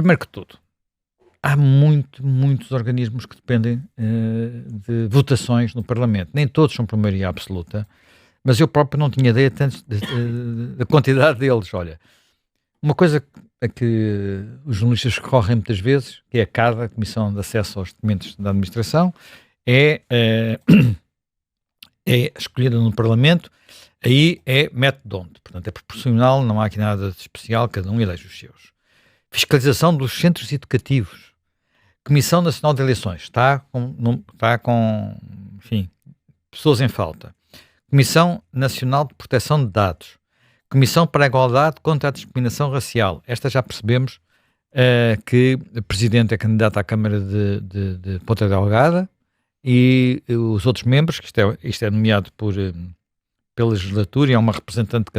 primeiro que tudo, há muitos organismos que dependem de votações no Parlamento. Nem todos são por maioria absoluta, mas eu próprio não tinha ideia tanto da quantidade deles. Olha, uma coisa a que os jornalistas recorrem muitas vezes, que é a CADA, a Comissão de Acesso aos Documentos da Administração, é, é escolhida no Parlamento, aí é método onde, portanto é proporcional, não há aqui nada de especial, cada um elege os seus. Fiscalização dos centros educativos. Comissão Nacional de Eleições, está com enfim, pessoas em falta. Comissão Nacional de Proteção de Dados. Comissão para a Igualdade contra a Discriminação Racial. Esta já percebemos que o Presidente é candidato à Câmara de Ponta Delgada e os outros membros, que isto é nomeado pela legislatura e é um representante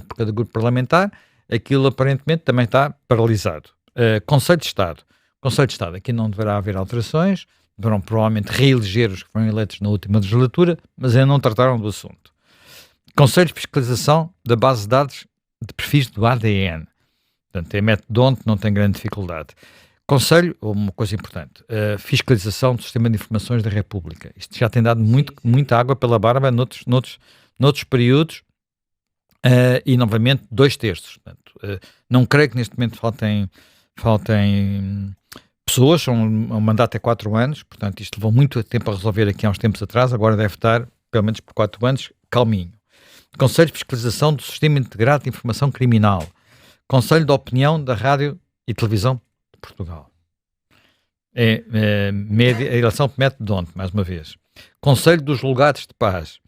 por cada grupo parlamentar, aquilo aparentemente também está paralisado. Conselho de Estado. Conselho de Estado, aqui não deverá haver alterações, deverão provavelmente reeleger os que foram eleitos na última legislatura, mas ainda não trataram do assunto. Conselho de Fiscalização da Base de Dados de Perfis do ADN. Portanto, é método onde não tem grande dificuldade. Conselho, uma coisa importante, fiscalização do Sistema de Informações da República. Isto já tem dado muita água pela barba noutros períodos e, novamente, 2/3. Portanto, não creio que neste momento faltem pessoas, o mandato é 4 anos, portanto isto levou muito tempo a resolver aqui há uns tempos atrás, agora deve estar, pelo menos por 4 anos, calminho. Conselho de Fiscalização do Sistema Integrado de Informação Criminal. Conselho de Opinião da Rádio e Televisão de Portugal. A eleição por método de onde, mais uma vez. Conselho dos Julgados de Paz.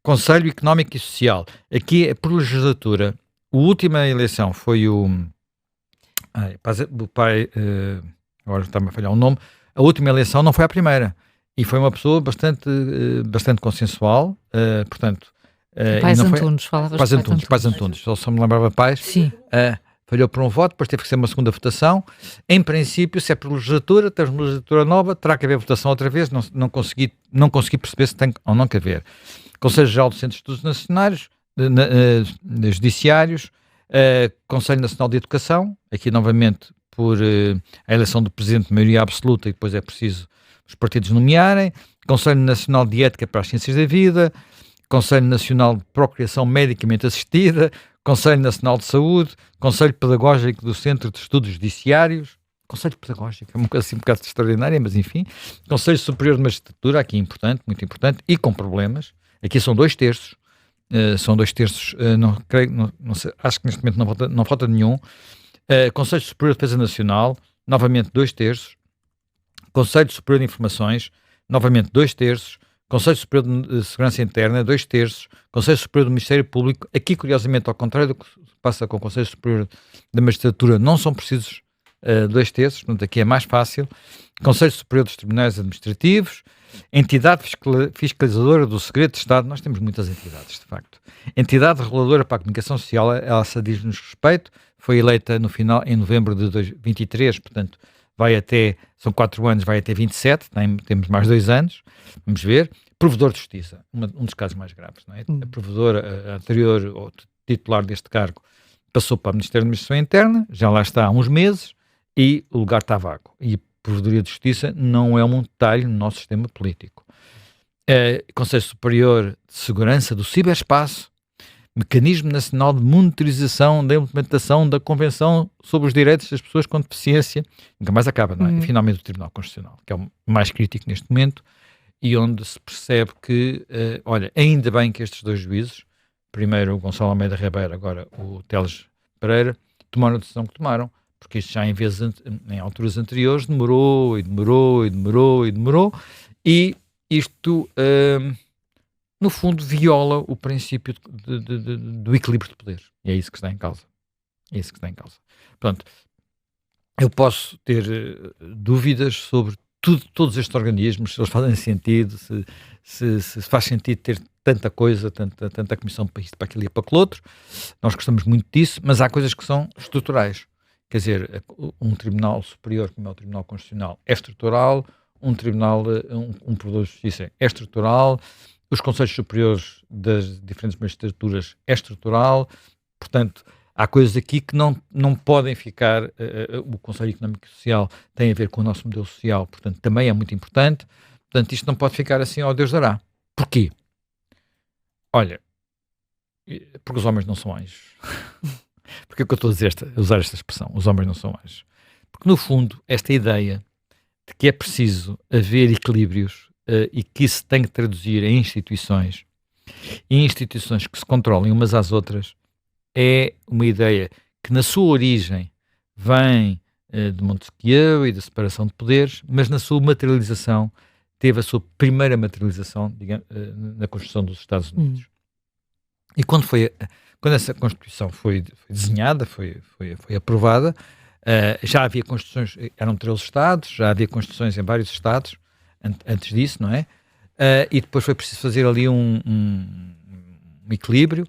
Conselho Económico e Social. Aqui é por legislatura. A última eleição foi o pai... agora está-me a falhar o nome, a última eleição não foi a primeira, e foi uma pessoa bastante consensual, portanto... Pais Antunes, falavas de Pais Antunes, só me lembrava Pais. Sim. Falhou por um voto, depois teve que ser uma segunda votação. Em princípio, se é por legislatura, temos uma legislatura nova, terá que haver votação outra vez, não consegui perceber se tem ou não que haver. Conselho Geral do Centro de Estudos Nacionais, Judiciários, Conselho Nacional de Educação, aqui novamente por a eleição do Presidente de maioria absoluta e depois é preciso os partidos nomearem, Conselho Nacional de Ética para as Ciências da Vida, Conselho Nacional de Procriação Medicamente Assistida, Conselho Nacional de Saúde, Conselho Pedagógico do Centro de Estudos Judiciários, Conselho Pedagógico, é uma coisa assim um bocado extraordinária, mas enfim, Conselho Superior de Magistratura, aqui importante, muito importante, e com problemas, aqui são 2/3, não creio, não sei, acho que neste momento não falta nenhum. Conselho Superior de Defesa Nacional, novamente 2/3, Conselho Superior de Informações, novamente 2/3, Conselho Superior de Segurança Interna, 2/3, Conselho Superior do Ministério Público, aqui curiosamente ao contrário do que se passa com o Conselho Superior da Magistratura, não são precisos 2/3, portanto aqui é mais fácil, Conselho Superior dos Tribunais Administrativos, Entidade Fiscalizadora do Segredo de Estado, nós temos muitas entidades, de facto. Entidade Reguladora para a Comunicação Social, ela diz-nos respeito, foi eleita no final, em novembro de 2023, portanto, são 4 anos, vai até 27, temos mais 2 anos, vamos ver. Provedor de Justiça, um dos casos mais graves, não é? A provedora anterior, ou titular deste cargo, passou para o Ministério da Administração Interna, já lá está há uns meses, e o lugar está vago. E a Provedoria de Justiça não é um detalhe no nosso sistema político. Conselho Superior de Segurança do Ciberespaço, Mecanismo Nacional de Monitorização da Implementação da Convenção sobre os Direitos das Pessoas com Deficiência, nunca mais acaba, não é? E finalmente o Tribunal Constitucional, que é o mais crítico neste momento, e onde se percebe que, olha, ainda bem que estes 2 juízes, primeiro o Gonçalo Almeida Ribeiro, agora o Teles Pereira, tomaram a decisão que tomaram, porque isto já em alturas anteriores demorou, e isto, no fundo, viola o princípio do equilíbrio de poder. E é isso que está em causa. Portanto, eu posso ter dúvidas sobre todos estes organismos, se eles fazem sentido, se faz sentido ter tanta coisa, tanta comissão para isto, para aquilo e para aquilo outro. Nós gostamos muito disso, mas há coisas que são estruturais. Quer dizer, um tribunal superior, como é o Tribunal Constitucional, é estrutural, um provedor de justiça é estrutural, os conselhos superiores das diferentes magistraturas é estrutural, portanto, há coisas aqui que não podem ficar, o Conselho Económico e Social tem a ver com o nosso modelo social, portanto, também é muito importante, portanto, isto não pode ficar assim, ó Deus dará. Porquê? Olha, porque os homens não são anjos. Porque é que eu estou a usar esta expressão, os homens não são anjos? Porque, no fundo, esta ideia de que é preciso haver equilíbrios e que isso tem que traduzir em instituições, e instituições que se controlem umas às outras, é uma ideia que na sua origem vem de Montesquieu e da separação de poderes, mas na sua materialização teve a sua primeira materialização, digamos, na Constituição dos Estados Unidos. E quando essa Constituição foi desenhada, foi aprovada, já havia Constituições, eram 13 Estados, já havia Constituições em vários Estados antes disso, não é? E depois foi preciso fazer ali um equilíbrio,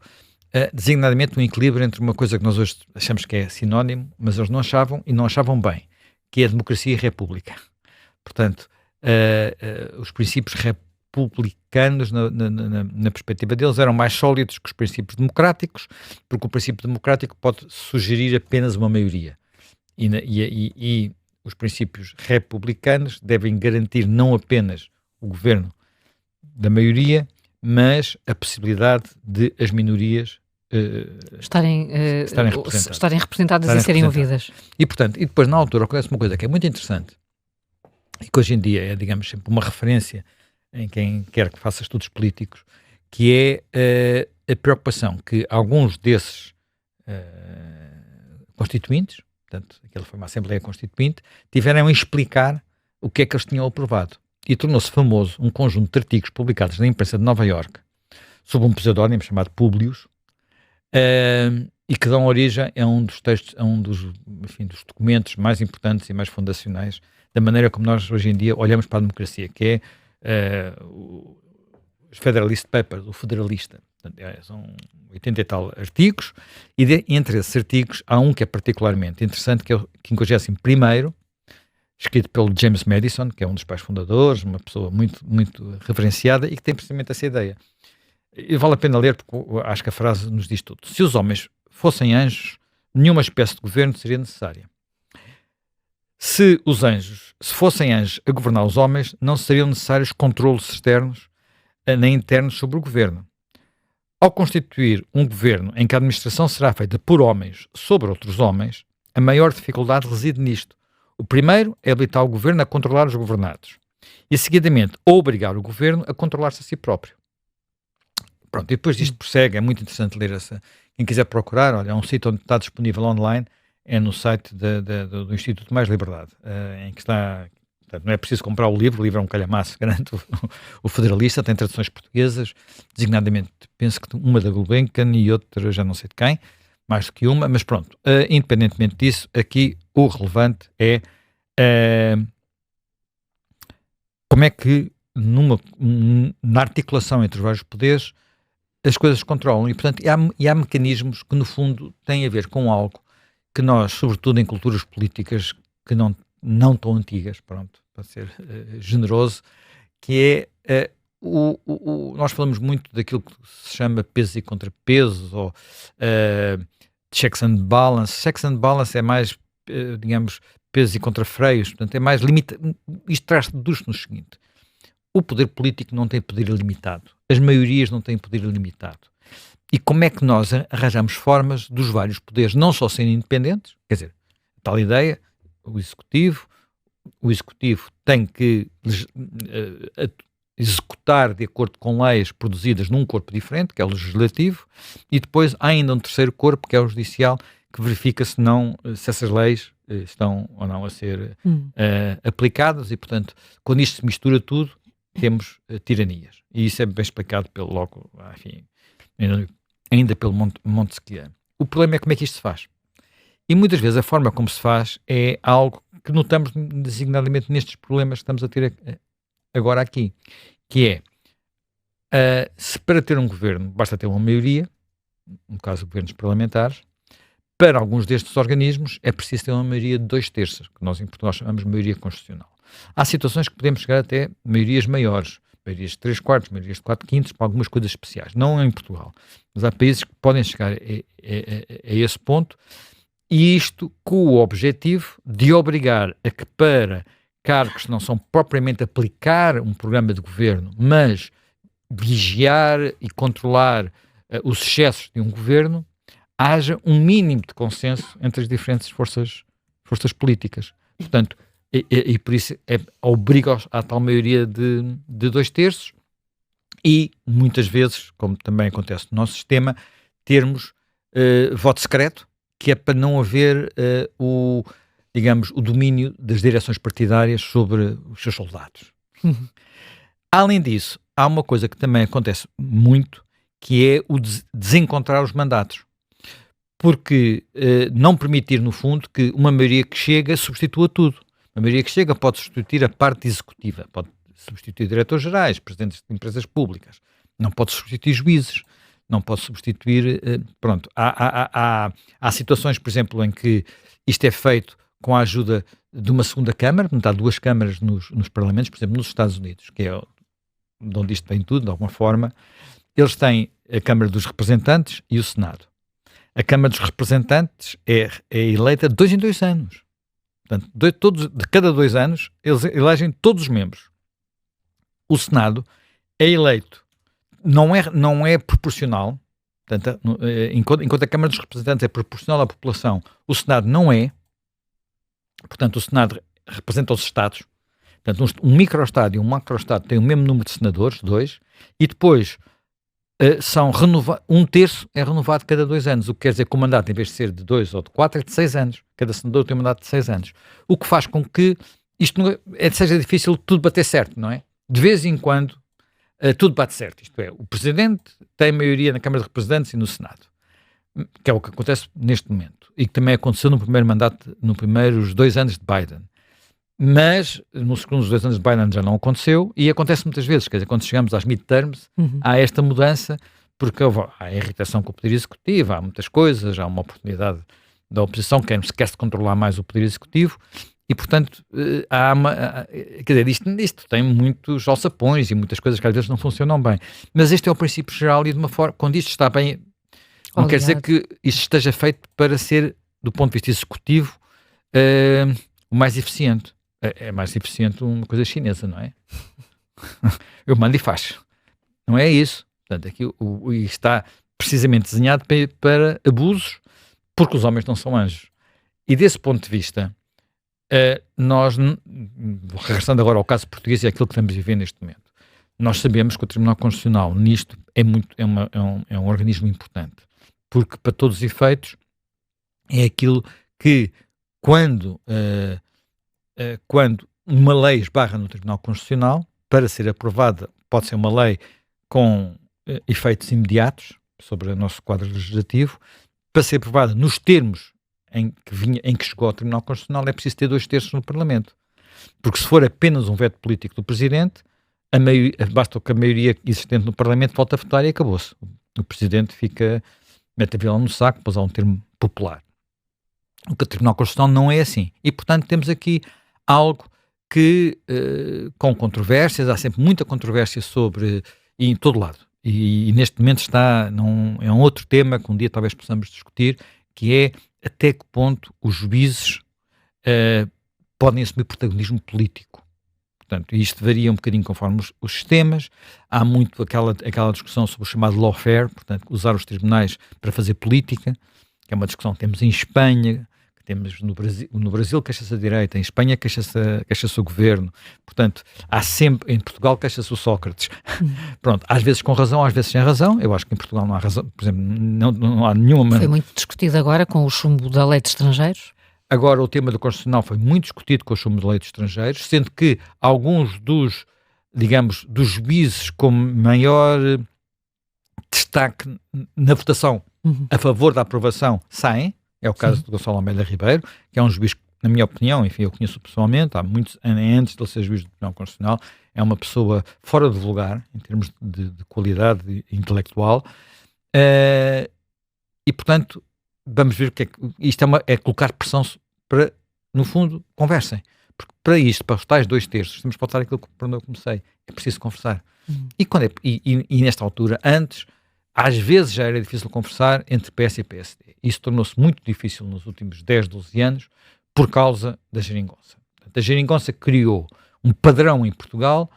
designadamente um equilíbrio entre uma coisa que nós hoje achamos que é sinónimo, mas eles não achavam, e não achavam bem, que é a democracia e a república. Portanto, os princípios republicanos, na perspectiva deles, eram mais sólidos que os princípios democráticos, porque o princípio democrático pode sugerir apenas uma maioria. E os princípios republicanos devem garantir não apenas o governo da maioria, mas a possibilidade de as minorias estarem representadas e serem ouvidas. E, portanto, depois, na altura, acontece uma coisa que é muito interessante e que hoje em dia é, digamos, sempre uma referência em quem quer que faça estudos políticos, que é a preocupação que alguns desses constituintes, portanto, aquela foi uma Assembleia Constituinte, tiveram a explicar o que é que eles tinham aprovado. E tornou-se famoso um conjunto de artigos publicados na imprensa de Nova Iorque, sob um pseudónimo chamado Publius, e que dão origem a um dos textos, a um dos documentos mais importantes e mais fundacionais da maneira como nós hoje em dia olhamos para a democracia, que é os Federalist Papers, o Federalista. Portanto, são 80 e tal artigos, e entre esses artigos há um que é particularmente interessante, que é o 51º, escrito pelo James Madison, que é um dos pais fundadores, uma pessoa muito, muito reverenciada e que tem precisamente essa ideia. E vale a pena ler porque acho que a frase nos diz tudo. Se os homens fossem anjos, nenhuma espécie de governo seria necessária. Se fossem anjos a governar os homens, não seriam necessários controlos externos nem internos sobre o governo. Ao constituir um governo em que a administração será feita por homens sobre outros homens, a maior dificuldade reside nisto. O primeiro é habilitar o governo a controlar os governados e, seguidamente, obrigar o governo a controlar-se a si próprio. Pronto, e depois disto prossegue, é muito interessante ler essa. Quem quiser procurar, olha, é um sítio onde está disponível online, é no site do Instituto Mais Liberdade, em que está, portanto, não é preciso comprar o livro é um calhamaço grande, o Federalista, tem traduções portuguesas, designadamente, penso que uma da Gulbenkian e outra, já não sei de quem, mais do que uma, mas pronto, independentemente disso, aqui o relevante é como é que na articulação entre os vários poderes as coisas se controlam, e portanto há mecanismos que no fundo têm a ver com algo que nós, sobretudo em culturas políticas que não tão antigas, pronto, para ser generoso, que é nós falamos muito daquilo que se chama pesos e contrapesos, ou checks and balance. Checks and balance é mais, digamos, pesos e contrafreios, portanto é mais limitado. Isto traduz no seguinte: o poder político não tem poder ilimitado, as maiorias não têm poder ilimitado. E como é que nós arranjamos formas dos vários poderes não só serem independentes, quer dizer, tal ideia, o executivo tem que executar de acordo com leis produzidas num corpo diferente, que é o legislativo, e depois há ainda um terceiro corpo, que é o judicial, que verifica se essas leis estão ou não a ser aplicadas, e portanto, quando isto se mistura tudo, temos tiranias. E isso é bem explicado ainda pelo Montesquieu. O problema é como é que isto se faz. E muitas vezes a forma como se faz é algo que notamos designadamente nestes problemas que estamos a ter agora aqui, que é, se para ter um governo basta ter uma maioria, no caso de governos parlamentares, para alguns destes organismos é preciso ter uma maioria de 2/3, que nós em Portugal chamamos de maioria constitucional. Há situações que podemos chegar até maiorias maiores, maiorias de 3/4, maiorias de 4/5, para algumas coisas especiais. Não em Portugal. Mas há países que podem chegar a esse ponto, e isto com o objetivo de obrigar a que para cargos que não são propriamente aplicar um programa de governo, mas vigiar e controlar os excessos de um governo, haja um mínimo de consenso entre as diferentes forças políticas. Portanto, e por isso obriga à tal maioria de 2/3, e muitas vezes, como também acontece no nosso sistema, termos voto secreto, que é para não haver o domínio das direções partidárias sobre os seus soldados. Além disso, há uma coisa que também acontece muito, que é o desencontrar os mandatos. Porque não permitir, no fundo, que uma maioria que chega substitua tudo. Uma maioria que chega pode substituir a parte executiva, pode substituir diretores gerais, presidentes de empresas públicas, não pode substituir juízes, não pode substituir... pronto, há situações, por exemplo, em que isto é feito com a ajuda de uma segunda Câmara, portanto, há 2 câmaras nos parlamentos, por exemplo, nos Estados Unidos, que é de onde isto vem tudo, de alguma forma. Eles têm a Câmara dos Representantes e o Senado. A Câmara dos Representantes é eleita de 2 em 2 anos. Portanto, de cada 2 anos, eles elegem todos os membros. O Senado é eleito, não é proporcional, portanto, enquanto a Câmara dos Representantes é proporcional à população, o Senado não é. Portanto, o Senado representa os Estados. Portanto, um micro-Estado e um macro-Estado têm o mesmo número de senadores, 2, e depois... são 1/3 é renovado cada 2 anos, o que quer dizer que o mandato, em vez de ser de 2 ou de 4, é de 6 anos. Cada senador tem um mandato de 6 anos. O que faz com que isto seja difícil tudo bater certo, não é? De vez em quando, tudo bate certo. Isto é, o Presidente tem maioria na Câmara de Representantes e no Senado, que é o que acontece neste momento, e que também aconteceu no primeiro mandato, nos primeiros 2 anos de Biden. Mas nos segundos 2 anos de Biden já não aconteceu, e acontece muitas vezes, quer dizer, quando chegamos às midterms, há esta mudança, porque há irritação com o Poder Executivo, há muitas coisas, há uma oportunidade da oposição que quer-se controlar mais o Poder Executivo, e portanto quer dizer, isto tem muitos alçapões e muitas coisas que às vezes não funcionam bem, mas este é o princípio geral, e de uma forma, quando isto está bem, não quer dizer que isto esteja feito para ser, do ponto de vista executivo, o mais eficiente. É mais eficiente uma coisa chinesa, não é? Eu mando e faço. Não é isso. Portanto, aqui está precisamente desenhado para abusos, porque os homens não são anjos. E desse ponto de vista, nós, regressando agora ao caso português e àquilo que estamos a viver neste momento, nós sabemos que o Tribunal Constitucional nisto é um organismo importante, porque para todos os efeitos é aquilo que quando uma lei esbarra no Tribunal Constitucional, para ser aprovada, pode ser uma lei com efeitos imediatos sobre o nosso quadro legislativo, para ser aprovada nos termos em que chegou ao Tribunal Constitucional, é preciso ter 2/3 no Parlamento. Porque se for apenas um veto político do Presidente, basta que a maioria existente no Parlamento volte a votar e acabou-se. O Presidente mete a viola no saco, para usar um termo popular. O que o Tribunal Constitucional não é assim. E, portanto, temos aqui algo que, com controvérsias, há sempre muita controvérsia e em todo lado. E neste momento é um outro tema que um dia talvez possamos discutir, que é até que ponto os juízes podem assumir protagonismo político. Portanto, isto varia um bocadinho conforme os sistemas. Há muito aquela discussão sobre o chamado lawfare, portanto, usar os tribunais para fazer política, que é uma discussão que temos em Espanha, que temos no Brasil queixa-se a direita, em Espanha queixa-se o governo, portanto, há sempre, em Portugal queixa-se o Sócrates. Pronto, às vezes com razão, às vezes sem razão. Eu acho que em Portugal não há razão, por exemplo, não há nenhuma... Foi muito discutido agora com o chumbo da lei de estrangeiros. Agora, o tema do Constitucional foi muito discutido com o chumbo de lei de estrangeiros, sendo que alguns dos juízes com maior destaque na votação a favor da aprovação saem. É o caso de Gonçalo Almeida Ribeiro, que é um juiz, na minha opinião, enfim, eu conheço pessoalmente, há muitos anos antes de ele ser juiz do Tribunal Constitucional, é uma pessoa fora de lugar, em termos de qualidade intelectual, e, portanto, vamos ver o que é que... Isto é colocar pressão para, no fundo, conversem. Porque para isto, para os tais 2/3, temos que voltar àquilo por onde eu comecei. É preciso conversar. E nesta altura, antes, às vezes já era difícil conversar entre PS e PSD. Isso tornou-se muito difícil nos últimos 10, 12 anos por causa da geringonça. Portanto, a geringonça criou um padrão em Portugal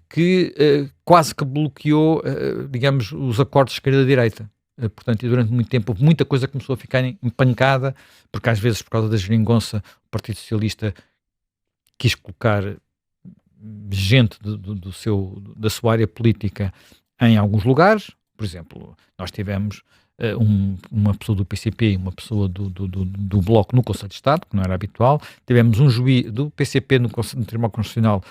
que quase que bloqueou, digamos, os acordos de esquerda-direita. Portanto, e durante muito tempo houve muita coisa que começou a ficar empancada, porque às vezes, por causa da geringonça, o Partido Socialista quis colocar gente da sua área política em alguns lugares. Por exemplo, nós tivemos uma pessoa do PCP e uma pessoa do Bloco no Conselho de Estado, que não era habitual. Tivemos um juiz do PCP no Tribunal Constitucional,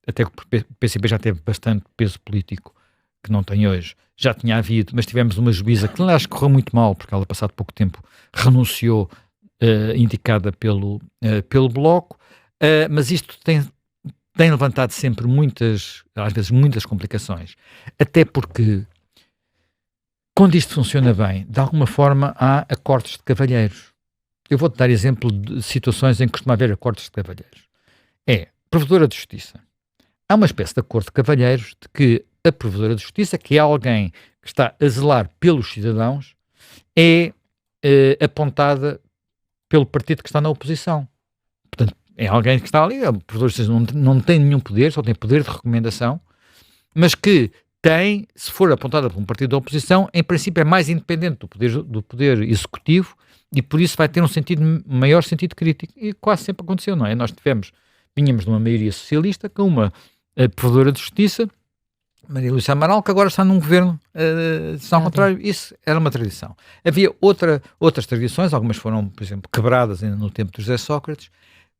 até que o PCP já teve bastante peso político, que não tem hoje. Já tinha havido, mas tivemos uma juíza que, aliás, correu muito mal, porque ela, passado pouco tempo, renunciou, indicada pelo Bloco. Mas isto tem levantado sempre às vezes muitas complicações. Até porque, quando isto funciona bem, de alguma forma há acordos de cavalheiros. Eu vou-te dar exemplo de situações em que costuma haver acordos de cavalheiros. Provedora de Justiça. Há uma espécie de acordo de cavalheiros de que a Provedora de Justiça, que é alguém que está a zelar pelos cidadãos, é apontada pelo partido que está na oposição. Portanto, é alguém que está ali, a Provedora de Justiça não tem nenhum poder, só tem poder de recomendação, mas que tem, se for apontada por um partido da oposição, em princípio é mais independente do poder executivo e por isso vai ter maior sentido crítico. E quase sempre aconteceu, não é? Nós vínhamos de uma maioria socialista com uma Provedora de Justiça, Maria Lúcia Amaral, que agora está num governo, se ao contrário, isso era uma tradição. Havia outras tradições, algumas foram, por exemplo, quebradas ainda no tempo de José Sócrates,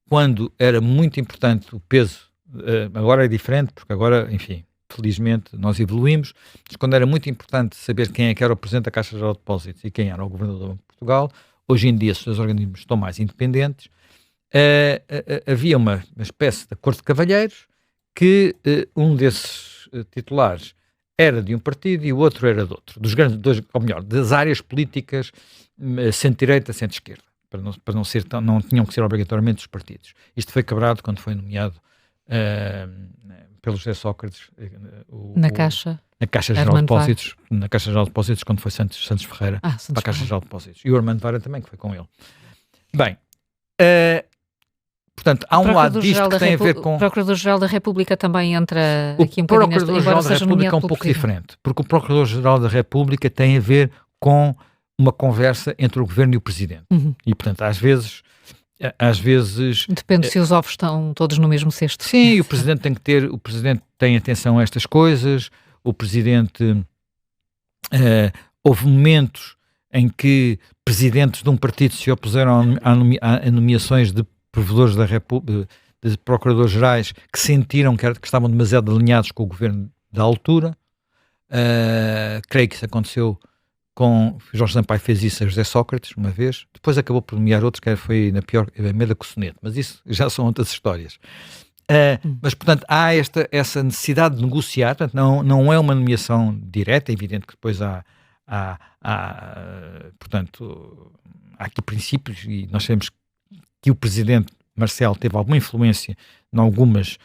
quando era muito importante o peso, agora é diferente, porque agora, enfim, felizmente nós evoluímos, mas quando era muito importante saber quem é que era o Presidente da Caixa Geral de Depósitos e quem era o Governador de Portugal, hoje em dia, se os organismos estão mais independentes, havia uma espécie de acordo de cavalheiros que um desses titulares era de um partido e o outro era de outro, ou melhor, das áreas políticas centro-direita, centro-esquerda, não tinham que ser obrigatoriamente os partidos. Isto foi quebrado quando foi nomeado pelo José Sócrates na Caixa Geral de Depósitos, na Caixa Geral de Depósitos, quando foi Santos Ferreira para a Caixa Geral de Depósitos. E o Armando Vara também, que foi com ele. Bem, portanto, há um lado disto que tem a ver com... O Procurador-Geral da República também entra aqui um bocadinho... O Procurador-Geral da República é um pouco diferente, porque o Procurador-Geral da República tem a ver com uma conversa entre o Governo e o Presidente. E, portanto, às vezes... Depende se os ovos estão todos no mesmo cesto. Sim, o Presidente o Presidente tem atenção a estas coisas, o Presidente... houve momentos em que presidentes de um partido se opuseram a nomeações de provedores da República, de procuradores-gerais, que sentiram que estavam demasiado alinhados com o governo da altura. Creio que isso aconteceu com Jorge Sampaio, fez isso a José Sócrates uma vez, depois acabou por nomear outros, que foi na pior, a Meda Cossonete, mas isso já são outras histórias. Mas, portanto, há essa necessidade de negociar, portanto, não é uma nomeação direta, é evidente que depois portanto, há aqui princípios e nós sabemos que o Presidente Marcelo teve alguma influência em algumas,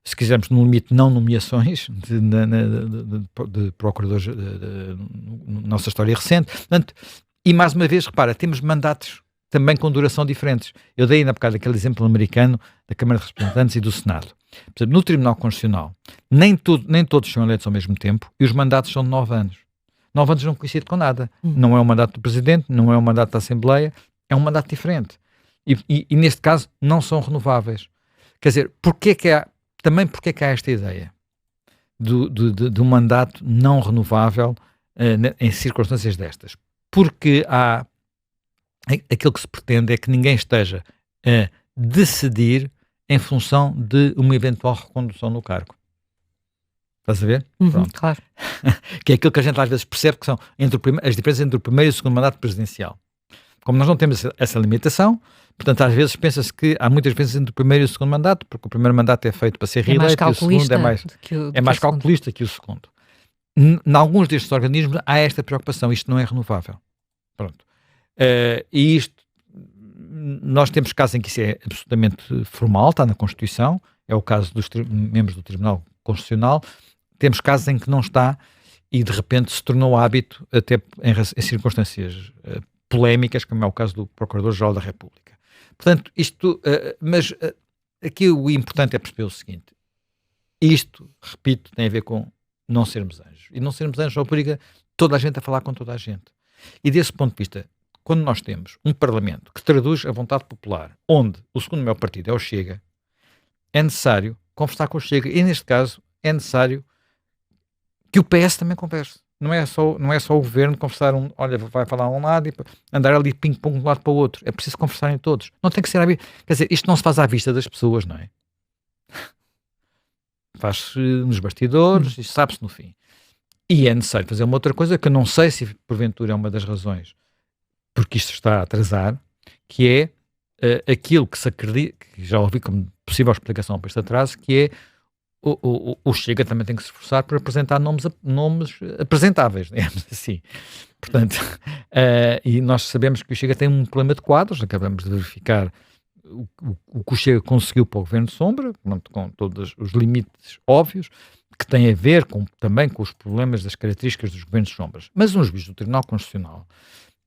se quisermos, no limite, não nomeações de procuradores na nossa história recente. Portanto, e mais uma vez, repara, temos mandatos também com duração diferentes. Eu dei ainda há bocado aquele exemplo americano da Câmara de Representantes e do Senado. Portanto, no Tribunal Constitucional, nem todos são eleitos ao mesmo tempo e os mandatos são de 9 anos. 9 anos não coincide com nada. Não é um mandato do Presidente, não é um mandato da Assembleia, é um mandato diferente. E neste caso não são renováveis. Quer dizer, porquê que há esta ideia de um mandato não renovável em circunstâncias destas? Porque aquilo que se pretende é que ninguém esteja a decidir em função de uma eventual recondução no cargo. Estás a ver? Pronto. Claro. Que é aquilo que a gente às vezes percebe que são as diferenças entre o primeiro e o segundo mandato presidencial. Como nós não temos essa limitação, portanto, às vezes pensa-se que há muitas diferenças entre o primeiro e o segundo mandato, porque o primeiro mandato é feito para ser reeleito e o segundo é mais calculista que o segundo. Em alguns destes organismos há esta preocupação, isto não é renovável. Pronto. E isto nós temos casos em que isso é absolutamente formal, está na Constituição, é o caso dos membros do Tribunal Constitucional, temos casos em que não está e de repente se tornou hábito até em circunstâncias polémicas, como é o caso do Procurador-Geral da República. Portanto, mas aqui o importante é perceber o seguinte, isto, repito, tem a ver com não sermos anjos. E não sermos anjos obriga toda a gente a falar com toda a gente. E desse ponto de vista, quando nós temos um Parlamento que traduz a vontade popular, onde o segundo maior partido é o Chega, é necessário conversar com o Chega. E neste caso, é necessário que o PS também converse. Não é só o governo conversar, olha, vai falar a um lado e andar ali ping-pong de um lado para o outro. É preciso conversarem todos. Não tem que ser quer dizer, isto não se faz à vista das pessoas, não é? Faz-se nos bastidores e sabe-se no fim. E é necessário fazer uma outra coisa que eu não sei se porventura é uma das razões porque isto está a atrasar, que é aquilo que se acredita, que já ouvi como possível explicação para este atraso, que é o Chega também tem que se esforçar por apresentar nomes apresentáveis, digamos assim. Portanto, e nós sabemos que o Chega tem um problema de quadros, acabamos de verificar o que o Chega conseguiu para o Governo de Sombra, com todos os limites óbvios, que tem a ver também com os problemas das características dos Governos de Sombras. Mas um juiz do Tribunal Constitucional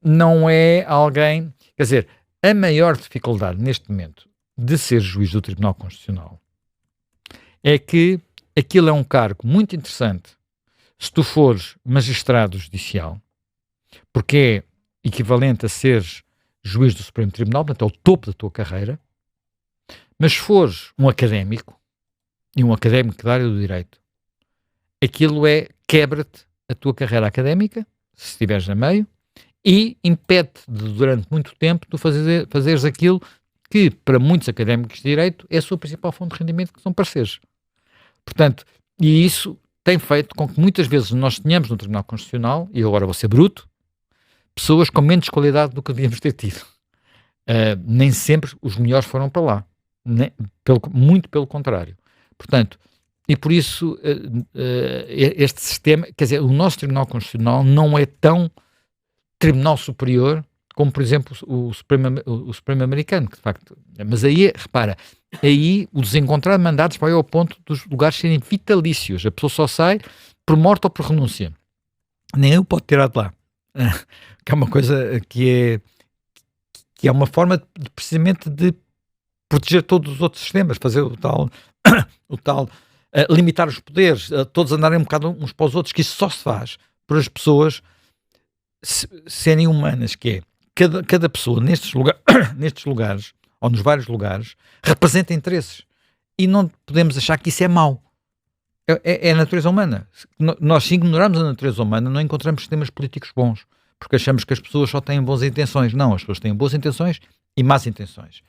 não é alguém, quer dizer, a maior dificuldade neste momento de ser juiz do Tribunal Constitucional é que aquilo é um cargo muito interessante se tu fores magistrado judicial, porque é equivalente a seres juiz do Supremo Tribunal, portanto é o topo da tua carreira, mas se fores um académico, e um académico da área do direito, aquilo quebra-te a tua carreira académica, se estiveres a meio, e impede-te durante muito tempo tu fazeres aquilo que para muitos académicos de direito é a sua principal fonte de rendimento, que são pareceres. Portanto, e isso tem feito com que muitas vezes nós tenhamos no Tribunal Constitucional, e agora vou ser bruto, pessoas com menos qualidade do que devíamos ter tido. Nem sempre os melhores foram para lá. Muito pelo contrário. Portanto, e por isso este sistema, quer dizer, o nosso Tribunal Constitucional não é tão Tribunal Superior como, por exemplo, o Supremo Americano, que de facto, mas aí, repara, aí o desencontrar de mandatos vai ao ponto dos lugares serem vitalícios. A pessoa só sai por morte ou por renúncia. Nem eu pode tirar de lá. Que é uma coisa que é uma forma precisamente de proteger todos os outros sistemas, fazer o tal limitar os poderes, todos andarem um bocado uns para os outros, que isso só se faz por as pessoas serem humanas, que é cada pessoa nestes lugares, ou nos vários lugares, representa interesses. E não podemos achar que isso é mau. É a natureza humana. Nós, se ignorarmos a natureza humana, não encontramos sistemas políticos bons, porque achamos que as pessoas só têm boas intenções. Não, as pessoas têm boas intenções e más intenções.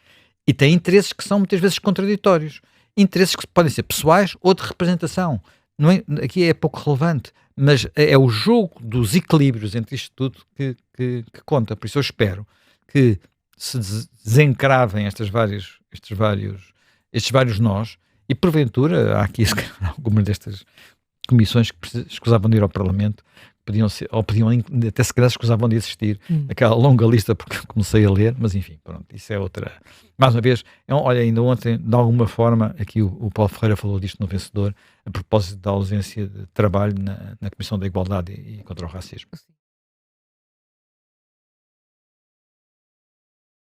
E têm interesses que são muitas vezes contraditórios. Interesses que podem ser pessoais ou de representação. Não é, aqui é pouco relevante, mas é o jogo dos equilíbrios entre isto tudo que conta. Por isso eu espero que se desencravem estes vários nós, e porventura há aqui algumas destas comissões que escusavam de ir ao Parlamento, podiam até se calhar escusavam de existir, aquela longa lista, porque comecei a ler, mas enfim, pronto, isso é outra. Mais uma vez, olha, ainda ontem, de alguma forma, aqui o Paulo Ferreira falou disto no Vencedor, a propósito da ausência de trabalho na Comissão da Igualdade e contra o Racismo.